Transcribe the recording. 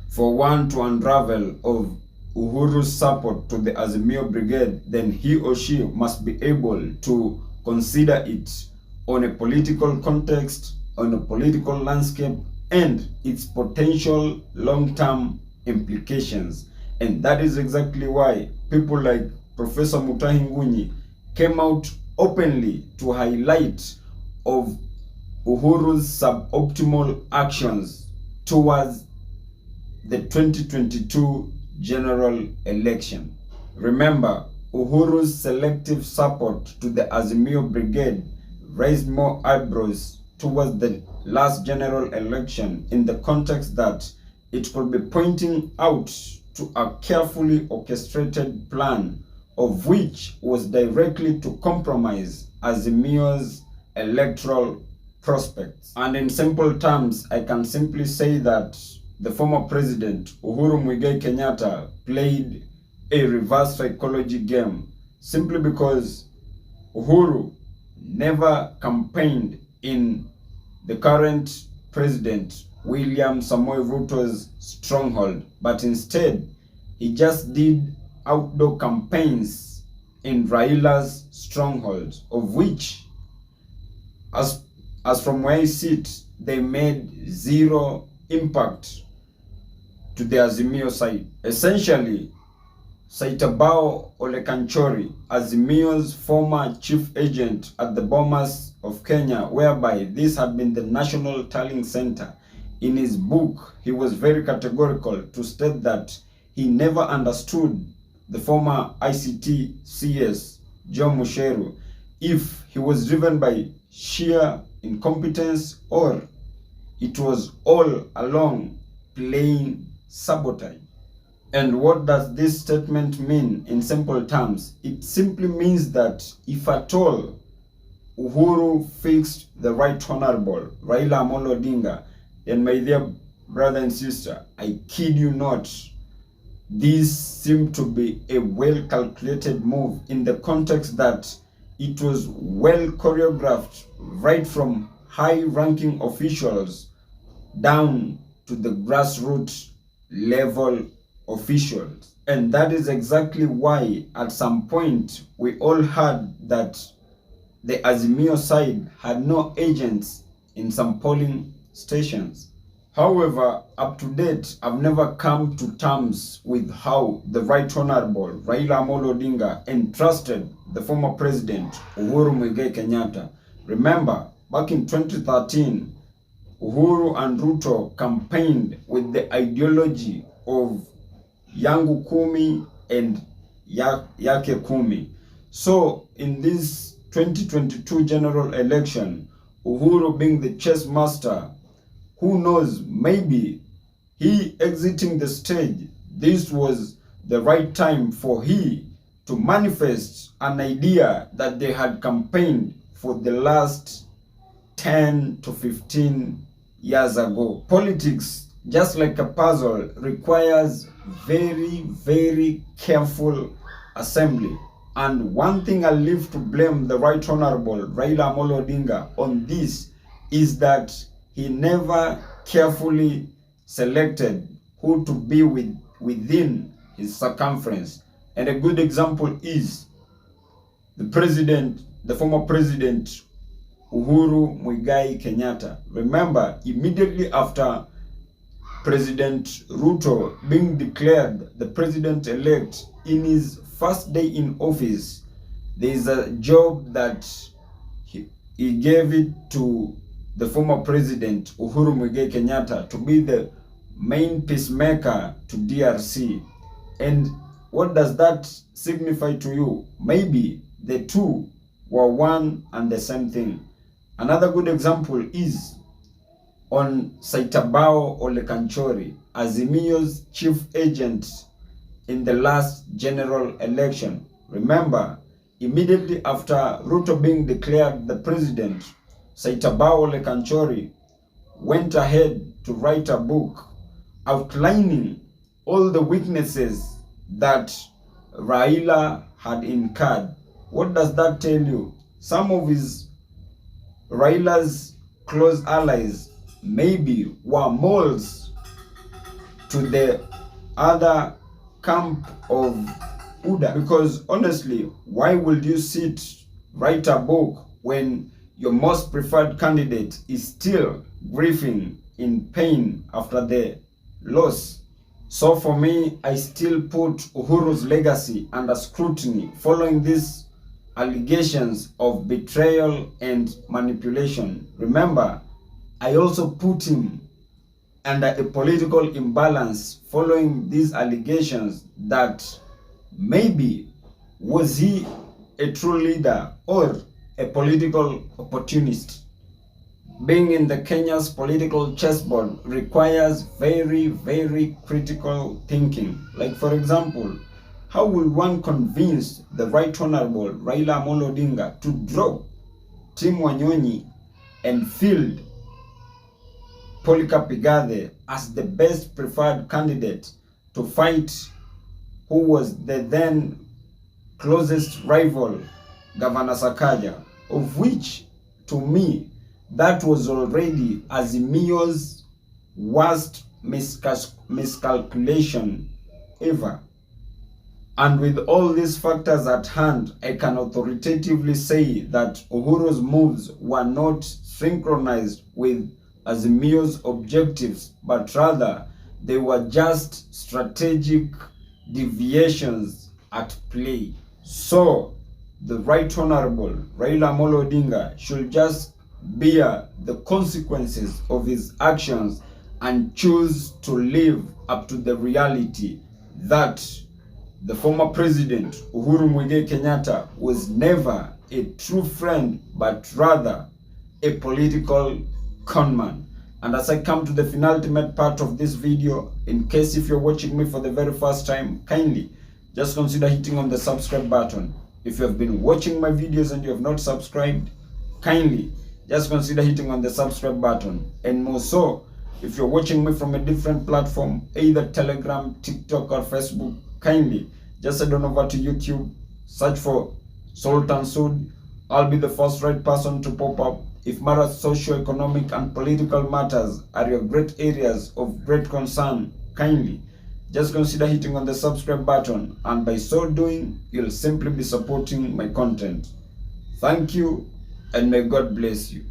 for one to unravel of Uhuru's support to the Azimio Brigade, then he or she must be able to consider it on a political context, on a political landscape, and its potential long-term implications. And that is exactly why people like Professor Mutahi Ngunyi came out openly to highlight of Uhuru's suboptimal actions towards the 2022 general election. Remember, Uhuru's selective support to the Azimio Brigade raised more eyebrows towards the last general election in the context that it could be pointing out to a carefully orchestrated plan of which was directly to compromise Azimio's electoral prospects. And in simple terms, I can simply say that the former president, Uhuru Muigai Kenyatta, played a reverse psychology game simply because Uhuru never campaigned in the current president, William Samoei Ruto's stronghold, but instead, he just did outdoor campaigns in Raila's stronghold, of which, as from where I sit, they made zero impact to the Azimio side. Essentially, Saitabao Olekanchori, Azimio's former chief agent at the Bomas of Kenya, whereby this had been the national tallying center, in his book, he was very categorical to state that he never understood the former ICT CS, John Musheru, if he was driven by sheer incompetence or it was all along plain sabotage. And what does this statement mean in simple terms? It simply means that if at all Uhuru fixed the Right Honorable Raila Amolo Odinga, then my dear brother and sister, I kid you not, this seemed to be a well-calculated move in the context that it was well choreographed right from high-ranking officials down to the grassroots level officials. And that is exactly why at some point we all heard that the Azimio side had no agents in some polling stations. However, up to date, I've never come to terms with how the Right Honorable Raila Amolo Odinga entrusted the former president Uhuru Muigai Kenyatta. Remember, back in 2013, Uhuru and Ruto campaigned with the ideology of Yangu Kumi and Yake Kumi. So in this 2022 general election, Uhuru being the chess master, who knows, maybe he exiting the stage, this was the right time for he to manifest an idea that they had campaigned for the last 10 to 15 years ago. Politics, just like a puzzle, requires very, very careful assembly. And one thing I live to blame the Right Honorable Raila Amolo Odinga on this is that he never carefully selected who to be within his circumference. And a good example is the former president Uhuru Muigai Kenyatta. Remember, immediately after President Ruto being declared the president-elect, in his first day in office, there is a job that he gave it to the former president Uhuru Muigai Kenyatta to be the main peacemaker to DRC. And what does that signify to you? Maybe the two were one and the same thing. Another good example is on Saitabao Olekanchori, Azimio's chief agent in the last general election. Remember, immediately after Ruto being declared the president, Saitabao Olekanchori went ahead to write a book outlining all the weaknesses that Raila had incurred. What does that tell you? Some of Raila's close allies maybe were moles to the other camp of UDA. Because honestly, why would you write a book when your most preferred candidate is still grieving in pain after the loss? So for me, I still put Uhuru's legacy under scrutiny following these allegations of betrayal and manipulation. Remember, I also put him under a political imbalance following these allegations that maybe was he a true leader or a political opportunist. Being in the Kenya's political chessboard requires very, very critical thinking. Like for example, how will one convince the Right Honorable Raila Amolo Odinga to drop Tim Wanyonyi and field Polycarp Igathe as the best preferred candidate to fight who was the then closest rival, Governor Sakaja, of which, to me, that was already Azimio's worst miscalculation ever. And with all these factors at hand, I can authoritatively say that Uhuru's moves were not synchronized with Azimio's objectives, but rather they were just strategic deviations at play. So, the Right Honorable Raila Amolo Odinga should just bear the consequences of his actions and choose to live up to the reality that the former president, Uhuru Kenyatta, was never a true friend, but rather a political conman. And as I come to the penultimate part of this video, in case if you're watching me for the very first time, kindly just consider hitting on the subscribe button. If you have been watching my videos and you have not subscribed, kindly just consider hitting on the subscribe button. And more so, if you're watching me from a different platform, either Telegram, TikTok, or Facebook, kindly just head on over to YouTube, search for Sultan Sud. I'll be the first right person to pop up. If matters socio-economic and political matters are your great areas of great concern, kindly just consider hitting on the subscribe button, and by so doing, you'll simply be supporting my content. Thank you, and may God bless you.